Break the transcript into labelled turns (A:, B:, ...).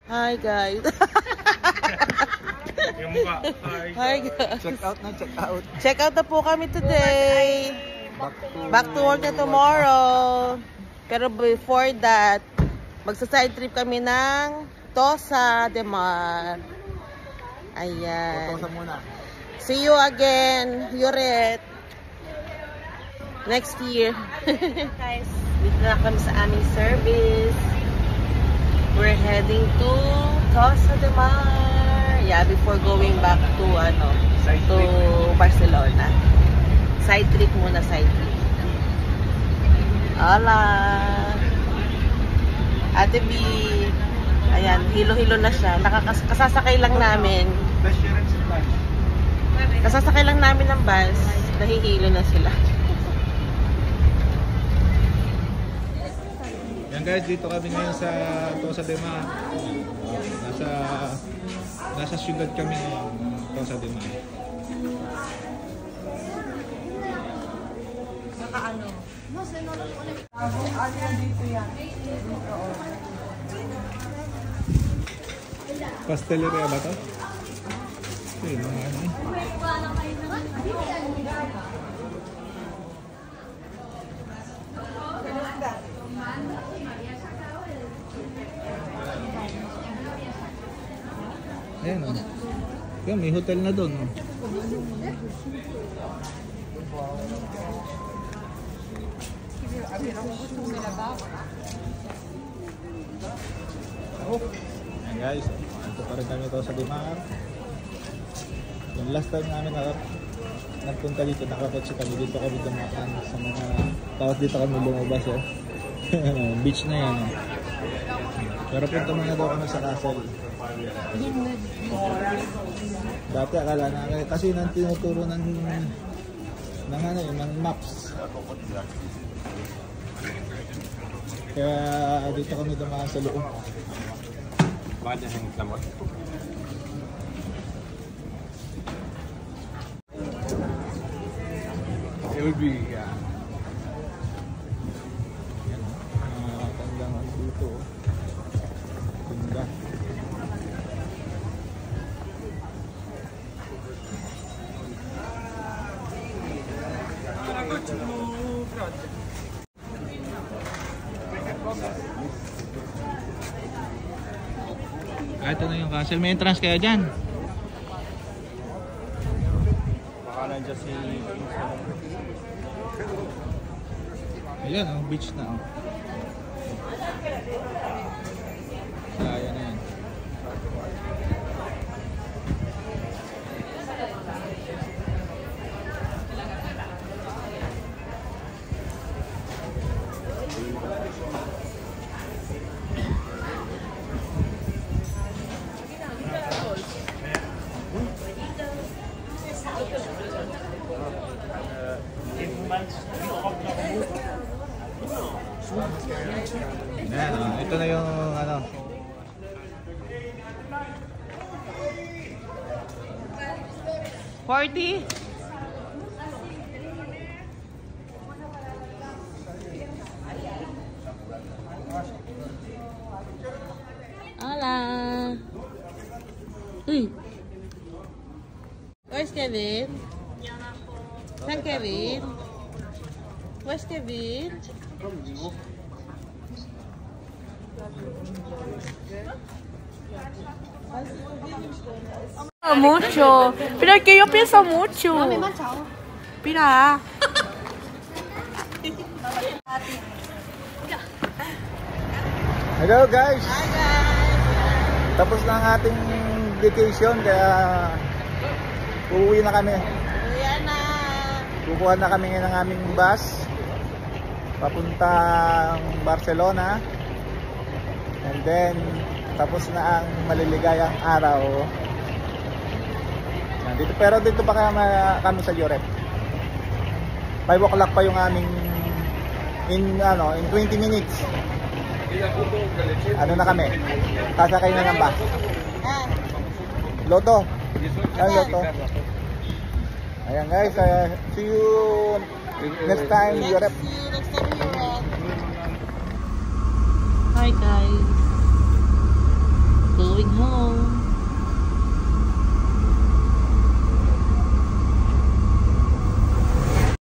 A: Hi guys.
B: Yung mukha.
A: Hi guys.
C: Check out na, check out.
A: Check out na po kami today. Back to work na tomorrow. Pero before that, magsa-side trip kami ng Tosa de Mar. Ayan.
C: Tosa muna.
A: See you again, Yoret. Next year. Guys, dito na kami sa aming service. We're heading to Tosa de Mar. Yeah, before going back to Barcelona. Side trip muna, side trip. Hola! Ate B. Ayan, hilo-hilo na siya. Kasasakay lang namin. Kasasakay lang namin ng bus. Nahihilo na sila.
C: Yan guys, dito kami ngayon sa Tosa de Mar. Nasa syudad kami ngayon, Tosa de Mar.
D: Nakaano? Dito yan.
C: Pasteleria ba ito? Ito yung mga ano eh. Ayan o. Yan, may hotel na doon. Ayan guys, ito pa rin kami Tosa de Mar. Yung last time namin nagpunta dito, nakakotse kami dito kami dumakan sa mga, tapos dito kami lumabas eh. Beach na yan eh. Pero punta muna daw kami sa castle. Dati akala na kasi nang tinuturo ng maps. Kaya dito kami dumaan sa loob.
B: Bakit niya yung lamot? It would be,
C: Tandang dito. Tinda. Ito na yung castle. May entrance kaya dyan?
B: baka nandiyan si...
C: Ayan oh, beach na oh. Kaya na yan. Ayan, ito na yung ano.
A: $40? Hola! Uy! Where's Kevin? Saan Kevin? Where's Kevin?
D: Mucho. Pero es que yo pienso mucho. Mira.
C: Hello guys!
A: Hi guys!
C: Tapos na ang ating vacation kaya uuwi na kami.
A: Ayan na!
C: Kukuha na kami ng aming bus papuntang Barcelona. And then tapos na ang maliligayang araw. Pero dito pa kami sa Lloret. 5 o'clock pa yung aming in 20 minutes. Ano na kami? Sasakay na ng bus. Loto. Ay, Loto. Ayan guys, see you next time, Lloret.
A: Hi guys.